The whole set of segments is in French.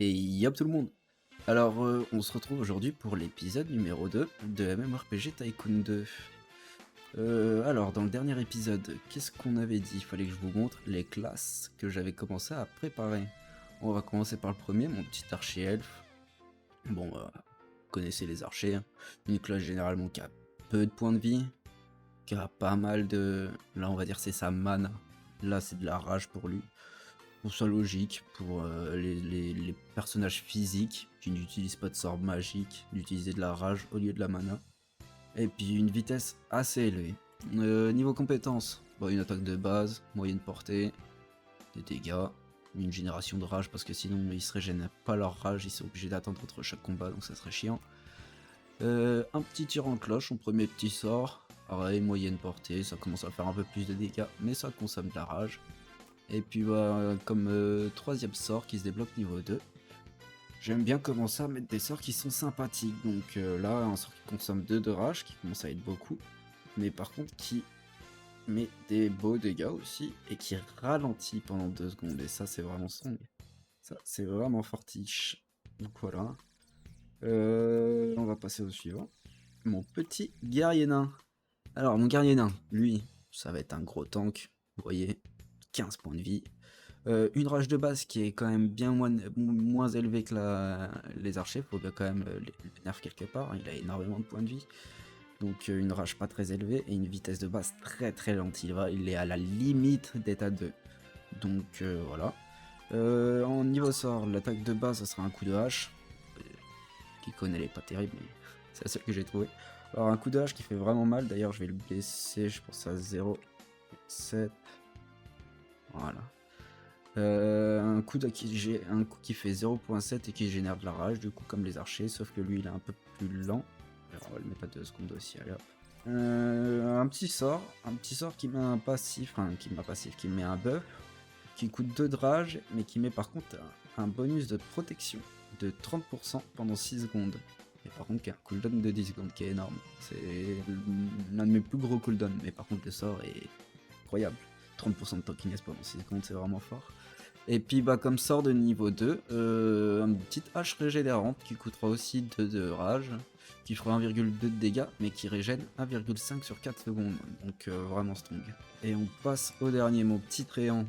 Et yop tout le monde. Alors, on se retrouve aujourd'hui pour l'épisode numéro 2 de MMORPG Tycoon 2. Alors, dans le dernier épisode, qu'est-ce qu'on avait dit? Il fallait que je vous montre les classes que j'avais commencé à préparer. On va commencer par le premier, mon petit archer elfe. Bon, vous connaissez les archers, hein. Une classe généralement qui a peu de points de vie, qui a pas mal de... Là, on va dire c'est sa mana. Là, c'est de la rage pour lui. Pour ça logique, pour les personnages physiques qui n'utilisent pas de sort magique, d'utiliser de la rage au lieu de la mana. Et puis une vitesse assez élevée. Niveau compétences, bon, une attaque de base, moyenne portée, des dégâts, une génération de rage parce que sinon ils se régènent pas leur rage, ils sont obligés d'attendre entre chaque combat donc ça serait chiant. Un petit tir en cloche, son premier petit sort, pareil, moyenne portée, ça commence à faire un peu plus de dégâts mais ça consomme de la rage. Et puis bah, comme troisième sort qui se débloque niveau 2, j'aime bien commencer à mettre des sorts qui sont sympathiques. Donc là, un sort qui consomme 2 de rage, qui commence à être beaucoup, mais par contre qui met des beaux dégâts aussi, et qui ralentit pendant 2 secondes. Et ça, c'est vraiment strong. Ça, c'est vraiment fortiche. Donc voilà. On va passer au suivant. Mon petit guerrier nain. Alors, mon guerrier nain, lui, ça va être un gros tank. Vous voyez, 15 points de vie. Une rage de base qui est quand même bien moins élevée que les archers, faut bien quand même les nerfs quelque part, il a énormément de points de vie. Donc une rage pas très élevée et une vitesse de base très très lente, il est à la limite d'état 2. Donc voilà. En niveau sort, l'attaque de base ça sera un coup de hache. Qui connaît, elle est pas terrible, mais c'est la seule que j'ai trouvé. Alors un coup de hache qui fait vraiment mal, d'ailleurs je vais le baisser, je pense à 0,7. Voilà. Un coup un coup qui fait 0.7 et qui génère de la rage, du coup comme les archers, sauf que lui il est un peu plus lent. Alors on va le mettre à 2 secondes aussi, allez hop. Un petit sort qui met un passif, enfin qui met un buff, qui coûte 2 de rage, mais qui met par contre un bonus de protection de 30% pendant 6 secondes. Et par contre qui a un cooldown de 10 secondes qui est énorme. C'est l'un de mes plus gros cooldowns, mais par contre le sort est incroyable. 30% de tankiness pendant 6 secondes, c'est vraiment fort. Et puis bah comme sort de niveau 2, une petite hache régénérante qui coûtera aussi 2 de rage, qui fera 1,2 de dégâts, mais qui régène 1,5 sur 4 secondes, donc vraiment strong. Et on passe au dernier, mon petit tréant,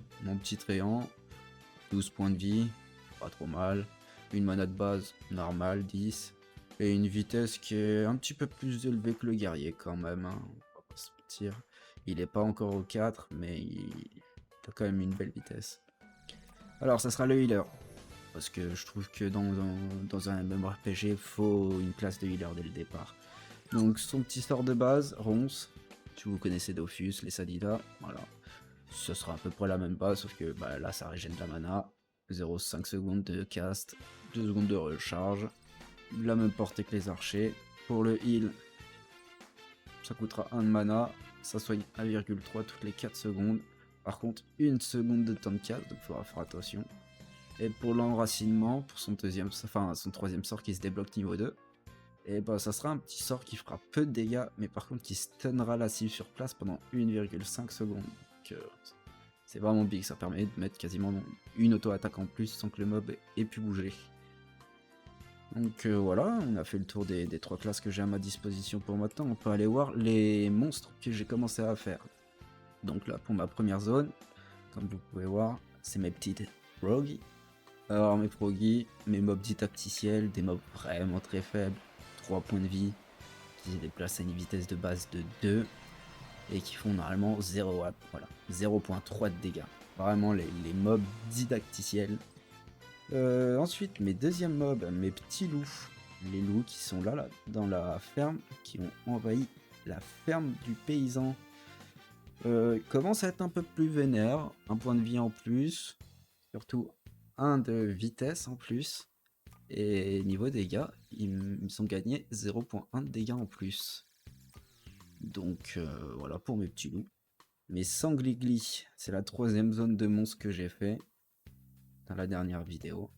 12 points de vie, pas trop mal, une mana de base normale, 10, et une vitesse qui est un petit peu plus élevée que le guerrier quand même, hein, on va pas se mentir. Il est pas encore au 4, mais il a quand même une belle vitesse. Alors, ça sera le healer. Parce que je trouve que dans un MMORPG, faut une classe de healer dès le départ. Donc, son petit sort de base, Ronce. Si vous connaissez Dofus, les Sadida, voilà. Ce sera à peu près la même base, sauf que bah, là, ça régène de la mana. 0,5 secondes de cast, 2 secondes de recharge. La même portée que les archers. Pour le heal, ça coûtera 1 de mana. Ça soigne 1,3 toutes les 4 secondes. Par contre, 1 seconde de temps de cast, donc il faudra faire attention. Et pour l'enracinement, pour son troisième sort qui se débloque niveau 2, et bah ça sera un petit sort qui fera peu de dégâts, mais par contre qui stunnera la cible sur place pendant 1,5 secondes. Donc c'est vraiment big, ça permet de mettre quasiment une auto-attaque en plus sans que le mob ait pu bouger. Donc voilà, on a fait le tour des 3 classes que j'ai à ma disposition pour maintenant. On peut aller voir les monstres que j'ai commencé à faire. Donc là, pour ma première zone, comme vous pouvez voir, c'est mes petites rogues. Alors mes proggies, mes mobs dits tacticiels, des mobs vraiment très faibles, 3 points de vie, qui se déplacent à une vitesse de base de 2, et qui font normalement 0, voilà, 0.3 de dégâts. Vraiment les mobs dits tacticiels. Ensuite, mes deuxièmes mobs, mes petits loups. Les loups qui sont là dans la ferme, qui ont envahi la ferme du paysan. Commence à être un peu plus vénère, un point de vie en plus, surtout un de vitesse en plus. Et niveau dégâts, ils me sont gagnés 0.1 de dégâts en plus. Donc voilà pour mes petits loups. Mes sangliglis, c'est la troisième zone de monstres que j'ai fait dans la dernière vidéo.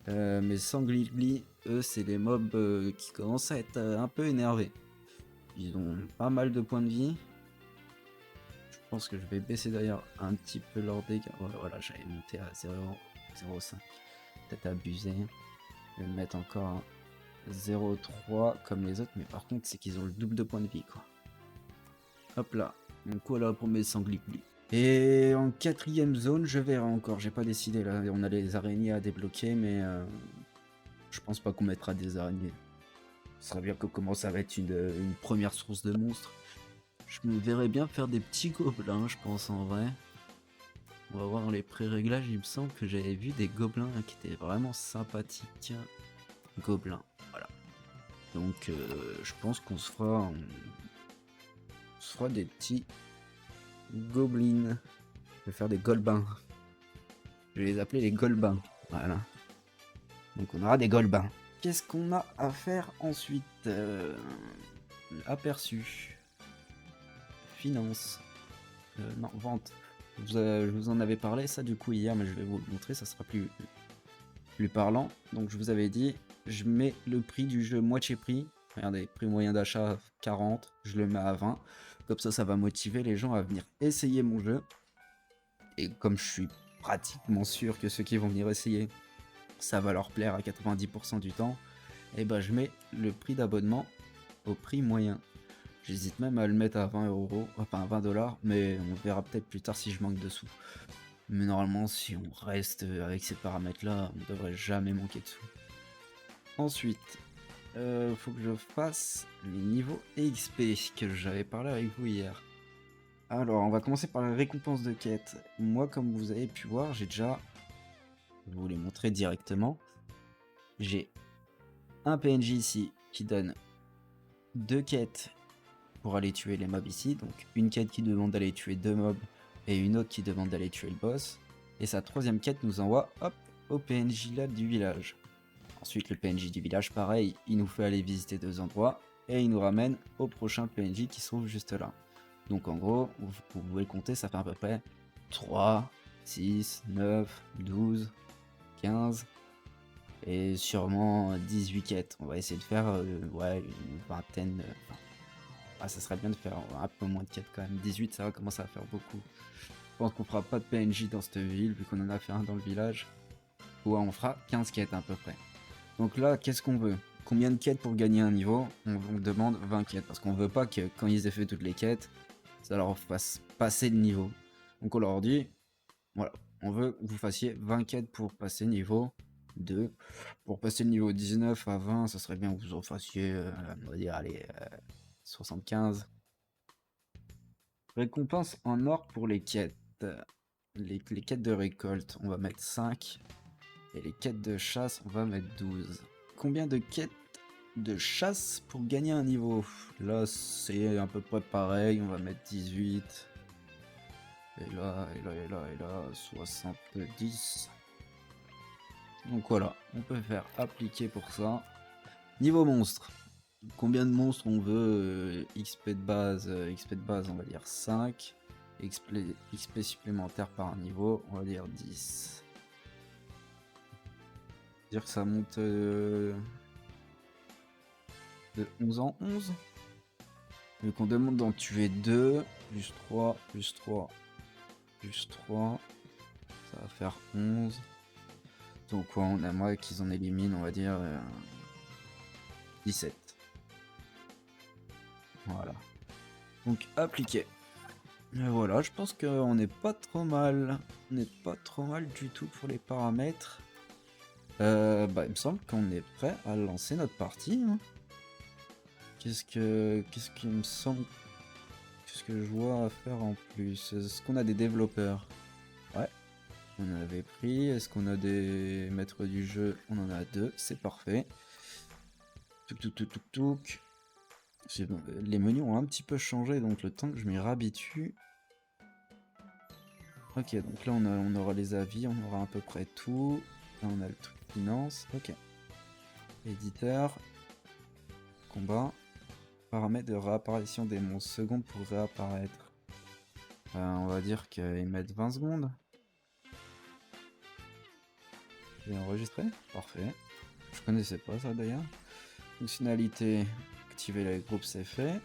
Mes sangliglis, eux, c'est les mobs qui commencent à être un peu énervés. Ils ont pas mal de points de vie. Je pense que je vais baisser d'ailleurs un petit peu leurs dégâts. Ouais, voilà, j'avais monté à 0,05. peut-être abusé. Je vais me mettre encore un 0,3 comme les autres, mais par contre c'est qu'ils ont le double de points de vie quoi. Hop là, donc voilà pour mes sangliers. Et en 4ème zone, je verrai encore, j'ai pas décidé là, on a les araignées à débloquer, mais je pense pas qu'on mettra des araignées. Ce serait bien que comment ça va être une première source de monstres. Je me verrais bien faire des petits gobelins, je pense en vrai. On va voir les pré-réglages, il me semble que j'avais vu des gobelins qui étaient vraiment sympathiques. Gobelins, voilà. Donc je pense qu'on se fera des petits gobelins. Je vais faire des golbins. Je vais les appeler les golbins. Voilà. Donc on aura des golbins. Qu'est-ce qu'on a à faire ensuite aperçu. Finance. Non, vente. Je vous en avais parlé ça du coup hier, mais je vais vous le montrer, ça sera plus parlant. Donc je vous avais dit, je mets le prix du jeu moitié prix. Regardez, prix moyen d'achat 40, je le mets à 20. Comme ça va motiver les gens à venir essayer mon jeu. Et comme je suis pratiquement sûr que ceux qui vont venir essayer, ça va leur plaire à 90% du temps, et ben je mets le prix d'abonnement au prix moyen. J'hésite même à le mettre à 20 euros, enfin à 20 $, mais on verra peut-être plus tard si je manque de sous. Mais normalement, si on reste avec ces paramètres-là, on ne devrait jamais manquer de sous. Ensuite, faut que je fasse les niveaux XP que j'avais parlé avec vous hier. Alors, on va commencer par la récompense de quête. Moi, comme vous avez pu voir, j'ai déjà... Je vais vous les montrer directement. J'ai un PNJ ici qui donne 2 quêtes pour aller tuer les mobs ici. Donc, une quête qui demande d'aller tuer 2 mobs et une autre qui demande d'aller tuer le boss. Et sa 3ème quête nous envoie, hop, au PNJ là du village. Ensuite, le PNJ du village, pareil, il nous fait aller visiter 2 endroits et il nous ramène au prochain PNJ qui se trouve juste là. Donc en gros, vous pouvez compter, ça fait à peu près 3, 6, 9, 12, 15 et sûrement 18 quêtes. On va essayer de faire ouais, une vingtaine. Ça serait bien de faire un peu moins de quêtes quand même. 18, ça va commencer à faire beaucoup. Je pense qu'on fera pas de PNJ dans cette ville vu qu'on en a fait un dans le village. Ouais, on fera 15 quêtes à peu près. Donc là, qu'est-ce qu'on veut? Combien de quêtes pour gagner un niveau? On demande 20 quêtes parce qu'on veut pas que quand ils aient fait toutes les quêtes, ça leur fasse passer le niveau. Donc on leur dit, voilà, on veut que vous fassiez 20 quêtes pour passer niveau 2. Pour passer le niveau 19 à 20, ça serait bien que vous en fassiez, on va dire, allez, 75. Récompense en or pour les quêtes. Les quêtes de récolte, on va mettre 5. Et les quêtes de chasse, on va mettre 12. Combien de quêtes de chasse pour gagner un niveau? Là, c'est à peu près pareil, on va mettre 18. Et là, 70. Donc voilà, on peut faire appliquer pour ça. Niveau monstre. Combien de monstres on veut? XP de base, on va dire 5. XP supplémentaire par niveau, on va dire 10. Dire que ça monte de 11 en 11. Vu qu'on demande d'en tuer 2, plus 3, plus 3, plus 3, ça va faire 11. Donc quoi, on aimerait qu'ils en éliminent, on va dire 17. Voilà. Donc appliqué. Et voilà, je pense qu'on n'est pas trop mal. On n'est pas trop mal du tout pour les paramètres. Il me semble qu'on est prêt à lancer notre partie. Hein. Qu'est-ce qu'il me semble? Qu'est-ce que je vois à faire en plus? Est-ce qu'on a des développeurs? Ouais, on avait pris. Est-ce qu'on a des maîtres du jeu? On en a 2, c'est parfait. Touk. Bon, les menus ont un petit peu changé, donc le temps que je m'y réhabitue. Ok, donc là on aura les avis, on aura à peu près tout. Là on a le truc finance, ok. Éditeur. Combat. Paramètres de réapparition des monstres. Secondes pour réapparaître. On va dire qu'ils mettent 20 secondes. J'ai enregistré? Parfait. Je connaissais pas ça d'ailleurs. Fonctionnalité. Activer les groupes, c'est fait.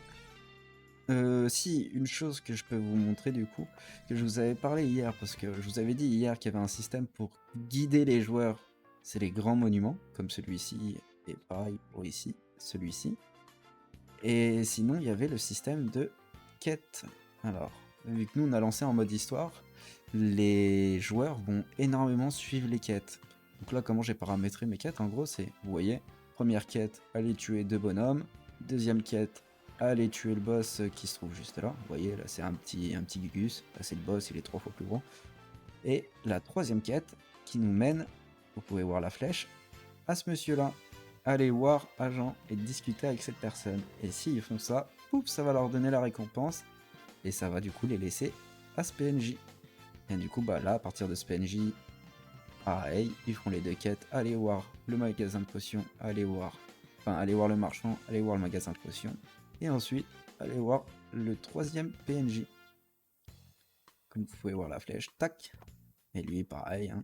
Si, une chose que je peux vous montrer du coup, que je vous avais parlé hier, parce que je vous avais dit hier qu'il y avait un système pour guider les joueurs c'est les grands monuments, comme celui-ci, et pareil pour ici, celui-ci. Et sinon, il y avait le système de quête. Alors, vu que nous, on a lancé en mode histoire, les joueurs vont énormément suivre les quêtes. Donc là, comment j'ai paramétré mes quêtes, en gros, c'est, vous voyez, première quête, aller tuer 2 bonhommes. Deuxième quête, aller tuer le boss qui se trouve juste là. Vous voyez, là, c'est un petit Gugus. Là, c'est le boss, il est 3 fois plus gros. Et la troisième quête qui nous mène, vous pouvez voir la flèche, à ce monsieur-là. Allez voir agent et discuter avec cette personne. Et s'ils font ça, pouf, ça va leur donner la récompense. Et ça va du coup les laisser à ce PNJ. Et du coup, bah là, à partir de ce PNJ, pareil, ils feront les 2 quêtes. Allez voir le magasin de potions, allez voir le marchand, allez voir le magasin de potions. Et ensuite, allez voir le troisième PNJ. Comme vous pouvez voir la flèche, tac. Et lui, pareil, hein.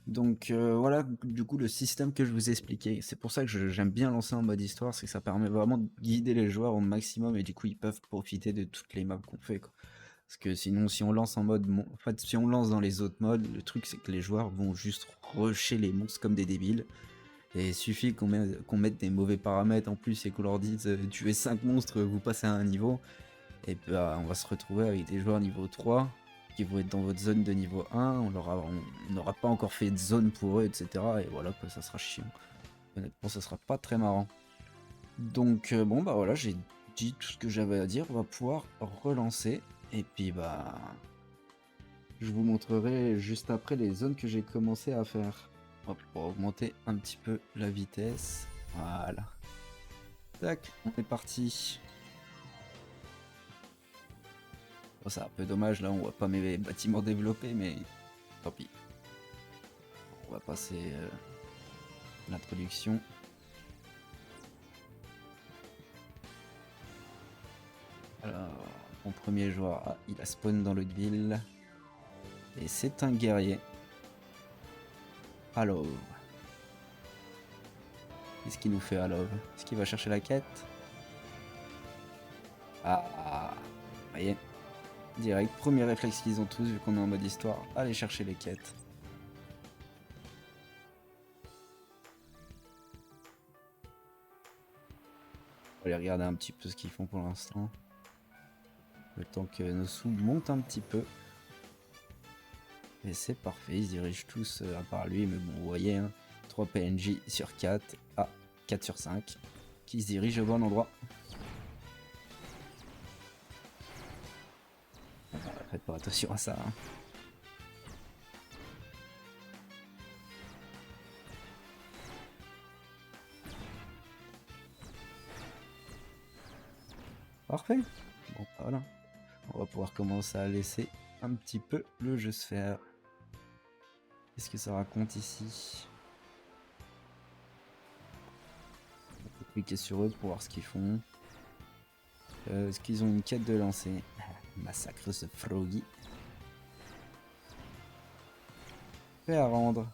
Donc voilà, du coup, le système que je vous ai expliqué, c'est pour ça que j'aime bien lancer en mode histoire, c'est que ça permet vraiment de guider les joueurs au maximum et du coup, ils peuvent profiter de toutes les maps qu'on fait, quoi. Parce que sinon, si on lance en mode, en fait, si on lance dans les autres modes, le truc c'est que les joueurs vont juste rusher les monstres comme des débiles. Et il suffit qu'on mette des mauvais paramètres en plus et qu'on leur dise tuez 5 monstres, vous passez à un niveau. Et bah, on va se retrouver avec des joueurs niveau 3 qui vont être dans votre zone de niveau 1, on n'aura pas encore fait de zone pour eux, etc. Et voilà, quoi, ça sera chiant. Honnêtement, ça sera pas très marrant. Donc bon, bah voilà, j'ai dit tout ce que j'avais à dire, on va pouvoir relancer. Et puis bah, je vous montrerai juste après les zones que j'ai commencé à faire. On va pouvoir augmenter un petit peu la vitesse. Voilà. Tac, on est parti. Bon, c'est un peu dommage, là on voit pas mes bâtiments développés, mais tant pis. On va passer l'introduction. Alors, mon premier joueur, ah, il a spawn dans l'autre ville. Et c'est un guerrier. Alors, qu'est-ce qu'il nous fait alors? Est-ce qu'il va chercher la quête? Ah, vous voyez, direct, premier réflexe qu'ils ont tous vu qu'on est en mode histoire, aller chercher les quêtes. On va aller regarder un petit peu ce qu'ils font pour l'instant. Le temps que nos sous montent un petit peu. Et c'est parfait, ils se dirigent tous à part lui, mais bon, vous voyez, hein, 3 PNJ sur 4, ah, 4 sur 5, qui se dirigent au bon endroit. Faites pas attention à ça, hein. Parfait. Bon, voilà. On va pouvoir commencer à laisser un petit peu le jeu se faire. Qu'est-ce que ça raconte ici? On peut cliquer sur eux pour voir ce qu'ils font. Est-ce qu'ils ont une quête de lancer? Massacre ce Froggy. Fait à rendre.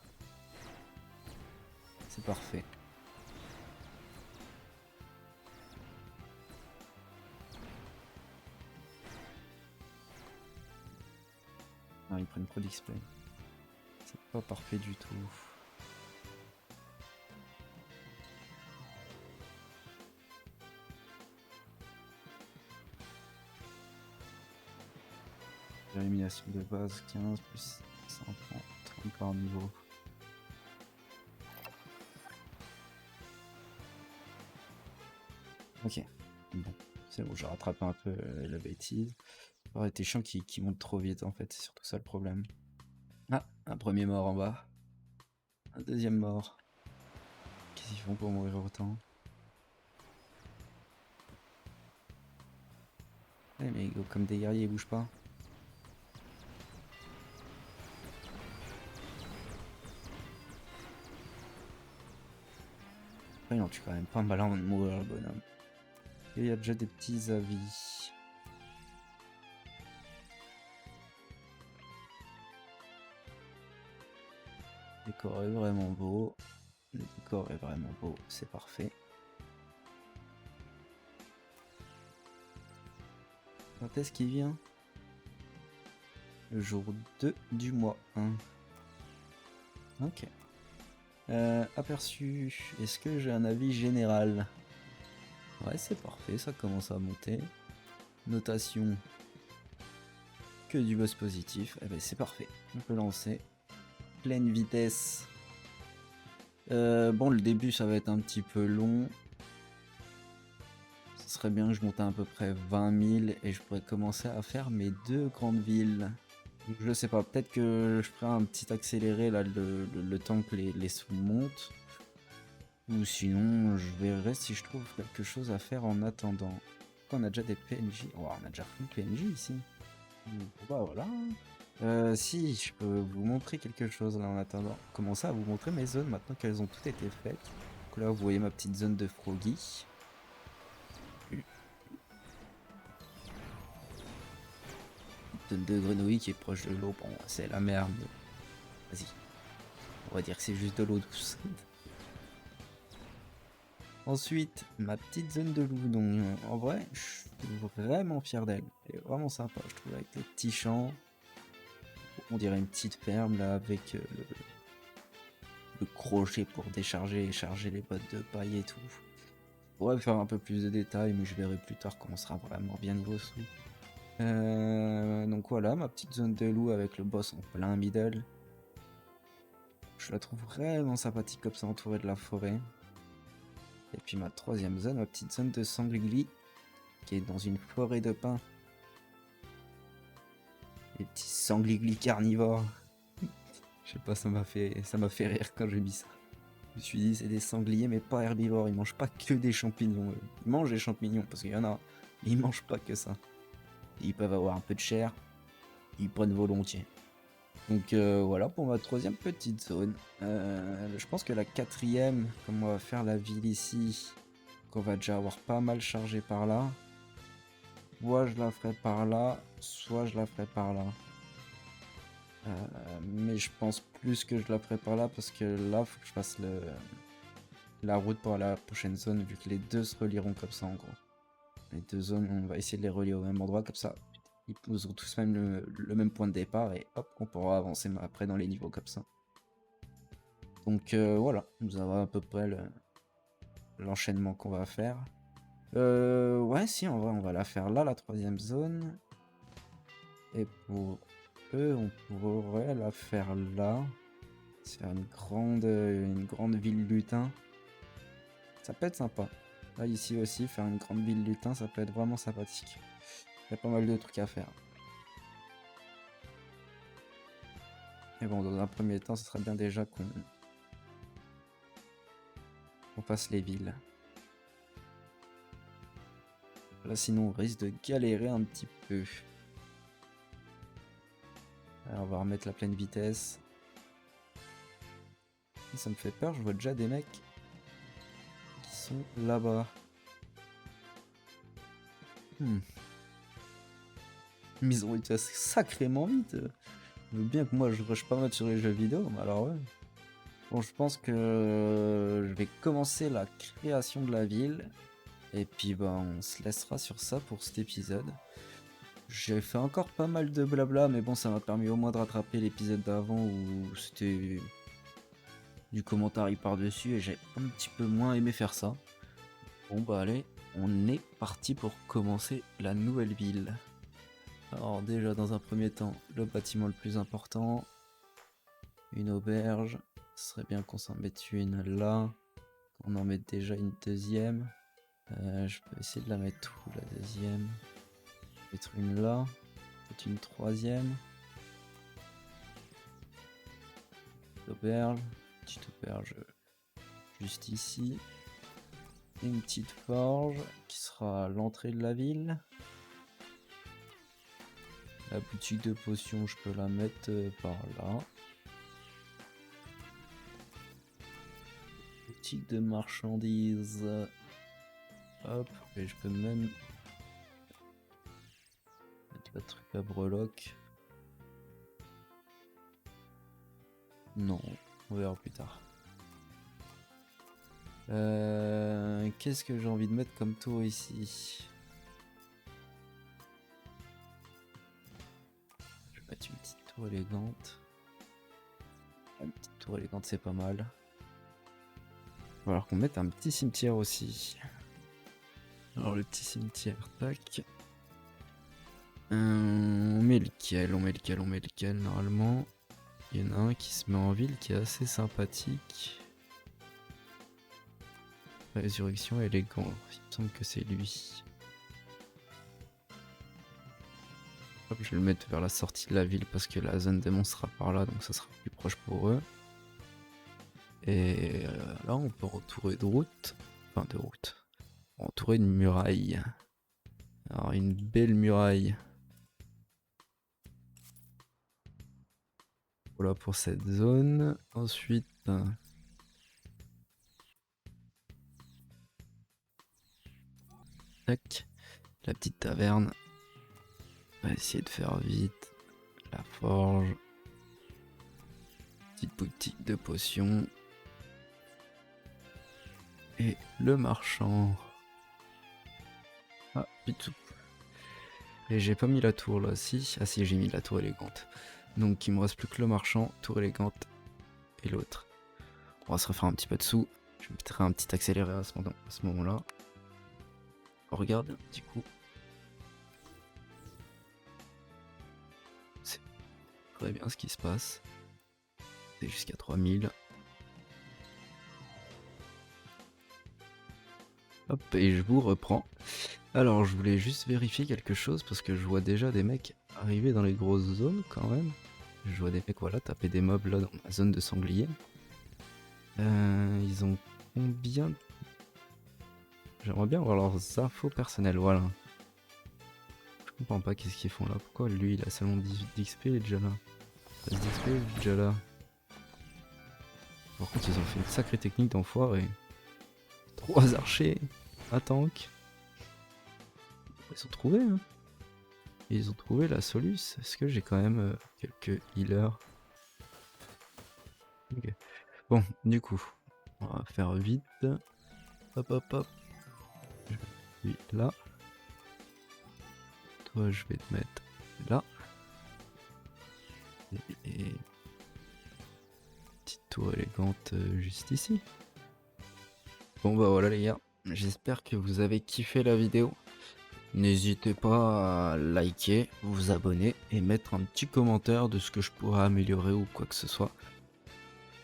C'est parfait. Non, ils prennent trop d'XP. C'est pas parfait du tout. Élimination de base 15 plus 130 30 par niveau. Ok, bon, c'est bon, j'ai rattrapé un peu la bêtise. Ça aurait été chiant qui monte trop vite en fait, c'est surtout ça le problème. Ah, un premier mort en bas. Un deuxième mort. Qu'est-ce qu'ils font pour mourir autant? Ouais, mais comme des guerriers, ils bougent pas. Il en tue quand même pas mal avant de mourir le bonhomme. Et il y a déjà des petits avis. Le décor est vraiment beau. Le décor est vraiment beau, c'est parfait. Quand est-ce qu'il vient? Le jour 2 du mois 1. Ok. Aperçu. Est-ce que j'ai un avis général? Ouais, c'est parfait, ça commence à monter. Notation. Que du boss positif. Eh ben c'est parfait. On peut lancer. Pleine vitesse. Bon, le début, ça va être un petit peu long. Ce serait bien que je monte à peu près 20 000 et je pourrais commencer à faire mes 2 grandes villes. Donc, je sais pas, peut-être que je ferai un petit accéléré là le temps que les sous montent. Ou sinon, je verrai si je trouve quelque chose à faire en attendant. On a déjà des PNJ. Oh, on a déjà fait PNJ ici. Bah voilà. Si, je peux vous montrer quelque chose là en attendant. Commencer à vous montrer mes zones maintenant qu'elles ont toutes été faites. Donc là, vous voyez ma petite zone de Froggy. Zone de grenouille qui est proche de l'eau. Bon, c'est la merde. Vas-y. On va dire que c'est juste de l'eau douce. Ensuite, ma petite zone de loup. Donc, en vrai, je suis vraiment fier d'elle. Elle est vraiment sympa, je trouve, avec les petits champs. On dirait une petite ferme là, avec le crochet pour décharger et charger les bottes de paille et tout. On pourrait faire un peu plus de détails, mais je verrai plus tard quand on sera vraiment bien niveau sous. Donc voilà, ma petite zone de loup avec le boss en plein middle. Je la trouve vraiment sympathique comme ça, entourée de la forêt. Et puis ma troisième zone, ma petite zone de sanglier, qui est dans une forêt de pins. Les petits sangliers carnivores. Je sais pas, ça m'a fait rire quand j'ai mis ça. Je me suis dit, c'est des sangliers, mais pas herbivores. Ils mangent pas que des champignons. Ils mangent des champignons, parce qu'il y en a. Mais ils mangent pas que ça. Ils peuvent avoir un peu de chair. Ils prennent volontiers. Donc voilà pour ma troisième petite zone. Je pense que la quatrième, comme on va faire la ville ici, qu'on va déjà avoir pas mal chargé par là. Soit je la ferai par là, soit je la ferai par là. Mais je pense plus que je la ferai par là parce que là, faut que je fasse la route pour la prochaine zone vu que les deux se relieront comme ça en gros. Les deux zones, on va essayer de les relier au même endroit comme ça. Ils poseront tous même le même point de départ et hop, on pourra avancer après dans les niveaux comme ça. Donc voilà, nous avons à peu près l'enchaînement qu'on va faire. Ouais, si, en vrai, on va la faire là, la troisième zone. Et pour eux, on pourrait la faire là. Se faire une grande ville lutin. Ça peut être sympa. Là, ici aussi, faire une grande ville lutin, ça peut être vraiment sympathique. Il y a pas mal de trucs à faire. Mais bon, dans un premier temps, ce serait bien déjà qu'on fasse les villes. Là, sinon, on risque de galérer un petit peu. Alors, on va remettre la pleine vitesse. Ça me fait peur, je vois déjà des mecs qui sont là-bas. Mais ils ont été sacrément vite. Je veux bien que moi je rush pas mal sur les jeux vidéo, mais alors ouais. Bon, je pense que je vais commencer la création de la ville. Et puis bah on se laissera sur ça pour cet épisode. J'ai fait encore pas mal de blabla, mais bon ça m'a permis au moins de rattraper l'épisode d'avant où c'était du commentaire par-dessus et j'ai un petit peu moins aimé faire ça. Bon bah allez, on est parti pour commencer la nouvelle ville. Alors déjà dans un premier temps, le bâtiment le plus important, une auberge, ce serait bien qu'on s'en mette une là, qu'on en mette déjà une deuxième. Je peux essayer de la mettre où la deuxième? Mettre une là, peut-être une troisième. Auberge, petite auberge juste ici. Et une petite forge qui sera à l'entrée de la ville. La boutique de potions, je peux la mettre par là. Boutique de marchandises. Hop, et je peux même mettre le truc à breloque. Non, on verra plus tard. Qu'est-ce que j'ai envie de mettre comme tour ici? Je vais mettre une petite tour élégante. Une petite tour élégante, c'est pas mal. falloir qu'on mette un petit cimetière aussi. Alors le petit cimetière, tac. On met lequel, normalement. Il y en a un qui se met en ville qui est assez sympathique. Résurrection élégant, il me semble que c'est lui. Hop, je vais le mettre vers la sortie de la ville parce que la zone démon sera par là, donc ça sera plus proche pour eux. Et là on peut entourer de route. Enfin de route. Entourer une muraille. Alors une belle muraille. Voilà pour cette zone. Ensuite, tac, la petite taverne. On va essayer de faire vite. La forge. Petite boutique de potions. Et le marchand. Ah, pitou. Et j'ai pas mis la tour là, si. Ah si, j'ai mis la tour élégante. Donc il me reste plus que le marchand, tour élégante et l'autre. On va se refaire un petit peu de sous. Je mettrai un petit accéléré à ce moment-là. Regarde un petit coup. C'est très bien ce qui se passe. C'est jusqu'à 3000. Hop, et je vous reprends. Alors je voulais juste vérifier quelque chose parce que je vois déjà des mecs arriver dans les grosses zones quand même. Je vois des mecs, voilà, taper des mobs là dans ma zone de sanglier. Ils ont combien? J'aimerais bien voir leurs infos personnelles, voilà. Je comprends pas qu'est-ce qu'ils font là. Pourquoi lui il a seulement 18 d'XP, il est déjà là. 13 d'XP, il est déjà là. Par contre ils ont fait une sacrée technique d'enfoiré. 3 archers, un tank. Ils ont trouvé, hein. Ils ont trouvé la soluce. Est-ce que j'ai quand même quelques healers? Ok. Bon, du coup, on va faire vite. Hop hop hop. Je vais là. Toi, je vais te mettre là. Et petite tour élégante juste ici. Bon bah voilà les gars, j'espère que vous avez kiffé la vidéo. N'hésitez pas à liker, vous abonner et mettre un petit commentaire de ce que je pourrais améliorer ou quoi que ce soit.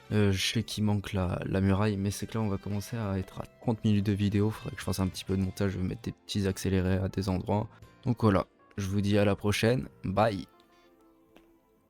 Je sais qu'il manque la muraille, mais c'est que là on va commencer à être à 30 minutes de vidéo. Faudrait que je fasse un petit peu de montage, je vais mettre des petits accélérés à des endroits. Donc voilà, je vous dis à la prochaine, bye.